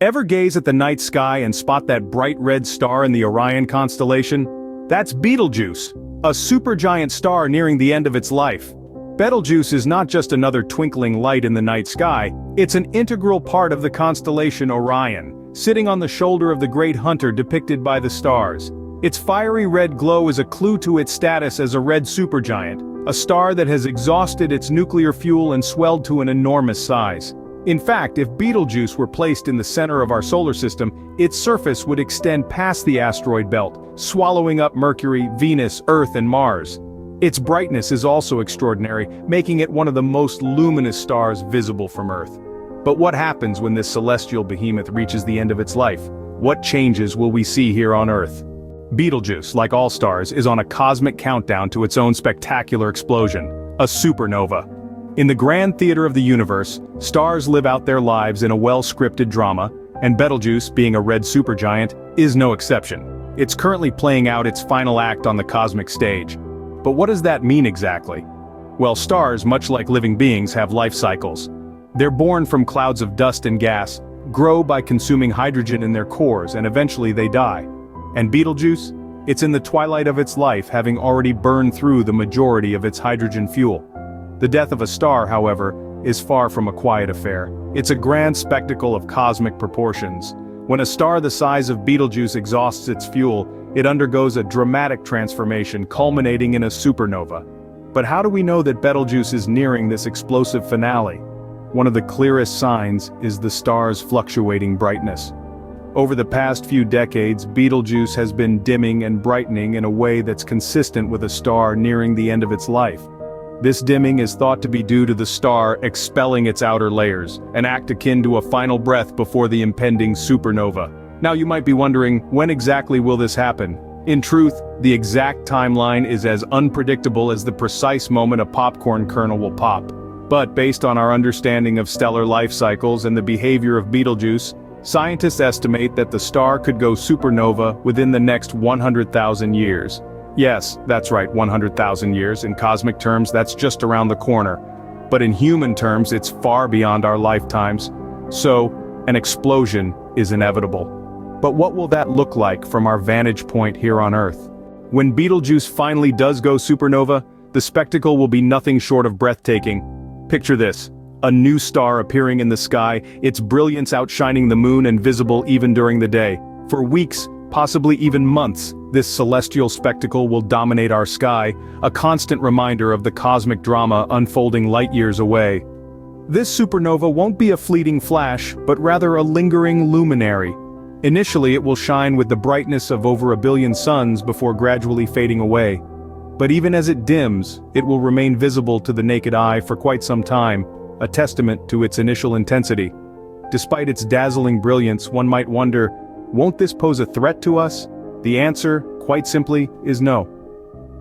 Ever gaze at the night sky and spot that bright red star in the Orion constellation? That's Betelgeuse, a supergiant star nearing the end of its life. Betelgeuse is not just another twinkling light in the night sky, it's an integral part of the constellation Orion, sitting on the shoulder of the great hunter depicted by the stars. Its fiery red glow is a clue to its status as a red supergiant, a star that has exhausted its nuclear fuel and swelled to an enormous size. In fact, if Betelgeuse were placed in the center of our solar system, its surface would extend past the asteroid belt, swallowing up Mercury, Venus, Earth, and Mars. Its brightness is also extraordinary, making it one of the most luminous stars visible from Earth. But what happens when this celestial behemoth reaches the end of its life? What changes will we see here on Earth? Betelgeuse, like all stars, is on a cosmic countdown to its own spectacular explosion, a supernova. In the grand theater of the universe, stars live out their lives in a well-scripted drama, and Betelgeuse, being a red supergiant, is no exception. It's currently playing out its final act on the cosmic stage. But what does that mean exactly? Well, stars, much like living beings, have life cycles. They're born from clouds of dust and gas, grow by consuming hydrogen in their cores, and eventually they die. And Betelgeuse? It's in the twilight of its life, having already burned through the majority of its hydrogen fuel. The death of a star, however, is far from a quiet affair. It's a grand spectacle of cosmic proportions. When a star the size of Betelgeuse exhausts its fuel, it undergoes a dramatic transformation, culminating in a supernova. But how do we know that Betelgeuse is nearing this explosive finale? One of the clearest signs is the star's fluctuating brightness. Over the past few decades, Betelgeuse has been dimming and brightening in a way that's consistent with a star nearing the end of its life. This dimming is thought to be due to the star expelling its outer layers, an act akin to a final breath before the impending supernova. Now you might be wondering, when exactly will this happen? In truth, the exact timeline is as unpredictable as the precise moment a popcorn kernel will pop. But based on our understanding of stellar life cycles and the behavior of Betelgeuse, scientists estimate that the star could go supernova within the next 100,000 years. Yes, that's right, 100,000 years. In cosmic terms, that's just around the corner. But in human terms, it's far beyond our lifetimes. So, an explosion is inevitable. But what will that look like from our vantage point here on Earth? When Betelgeuse finally does go supernova, the spectacle will be nothing short of breathtaking. Picture this: a new star appearing in the sky, its brilliance outshining the moon and visible even during the day. For weeks, possibly even months, this celestial spectacle will dominate our sky, a constant reminder of the cosmic drama unfolding light years away. This supernova won't be a fleeting flash, but rather a lingering luminary. Initially, it will shine with the brightness of over 1 billion suns before gradually fading away. But even as it dims, it will remain visible to the naked eye for quite some time, a testament to its initial intensity. Despite its dazzling brilliance, one might wonder, won't this pose a threat to us? The answer, quite simply, is no.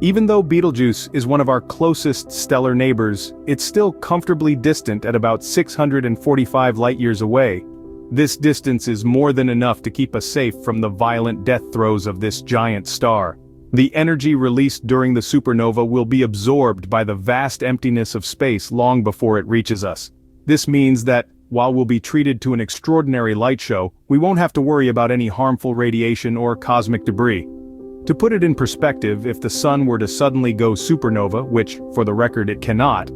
Even though Betelgeuse is one of our closest stellar neighbors, it's still comfortably distant at about 645 light-years away. This distance is more than enough to keep us safe from the violent death throes of this giant star. The energy released during the supernova will be absorbed by the vast emptiness of space long before it reaches us. This means that, while we'll be treated to an extraordinary light show, we won't have to worry about any harmful radiation or cosmic debris. To put it in perspective, if the sun were to suddenly go supernova, which, for the record, it cannot,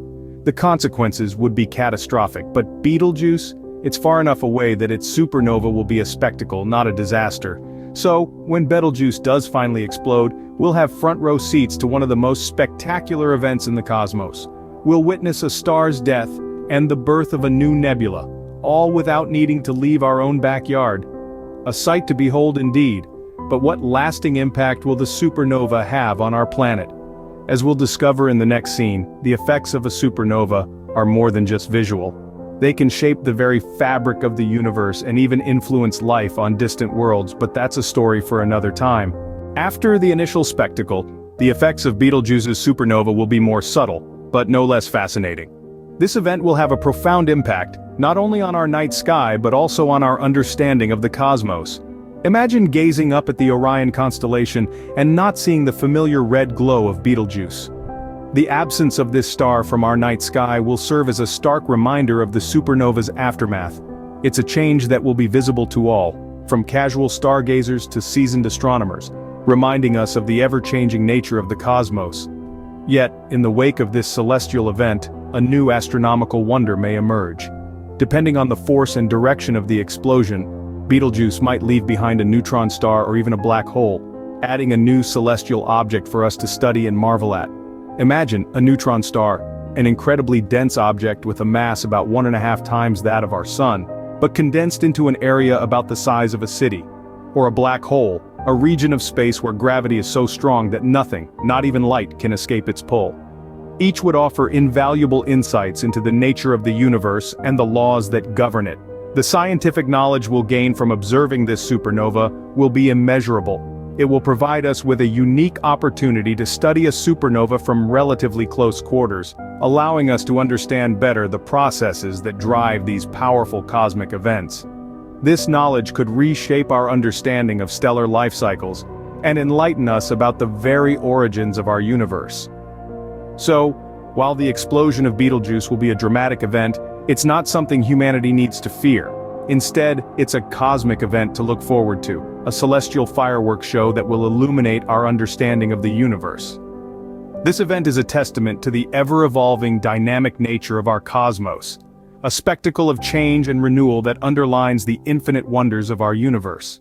the consequences would be catastrophic. But Betelgeuse? It's far enough away that its supernova will be a spectacle, not a disaster. So, when Betelgeuse does finally explode, we'll have front-row seats to one of the most spectacular events in the cosmos. We'll witness a star's death and the birth of a new nebula, all without needing to leave our own backyard. A sight to behold indeed, but what lasting impact will the supernova have on our planet? As we'll discover in the next scene, the effects of a supernova are more than just visual. They can shape the very fabric of the universe and even influence life on distant worlds, but that's a story for another time. After the initial spectacle, the effects of Betelgeuse's supernova will be more subtle, but no less fascinating. This event will have a profound impact, not only on our night sky but also on our understanding of the cosmos. Imagine gazing up at the Orion constellation and not seeing the familiar red glow of Betelgeuse. The absence of this star from our night sky will serve as a stark reminder of the supernova's aftermath. It's a change that will be visible to all, from casual stargazers to seasoned astronomers, reminding us of the ever-changing nature of the cosmos. Yet, in the wake of this celestial event, a new astronomical wonder may emerge. Depending on the force and direction of the explosion, Betelgeuse might leave behind a neutron star or even a black hole, adding a new celestial object for us to study and marvel at. Imagine a neutron star, an incredibly dense object with a mass about 1.5 times that of our Sun, but condensed into an area about the size of a city. Or a black hole, a region of space where gravity is so strong that nothing, not even light, can escape its pull. Each would offer invaluable insights into the nature of the universe and the laws that govern it. The scientific knowledge we'll gain from observing this supernova will be immeasurable. It will provide us with a unique opportunity to study a supernova from relatively close quarters, allowing us to understand better the processes that drive these powerful cosmic events. This knowledge could reshape our understanding of stellar life cycles and enlighten us about the very origins of our universe. So, while the explosion of Betelgeuse will be a dramatic event, it's not something humanity needs to fear. Instead, it's a cosmic event to look forward to, a celestial fireworks show that will illuminate our understanding of the universe. This event is a testament to the ever-evolving dynamic nature of our cosmos, a spectacle of change and renewal that underlines the infinite wonders of our universe.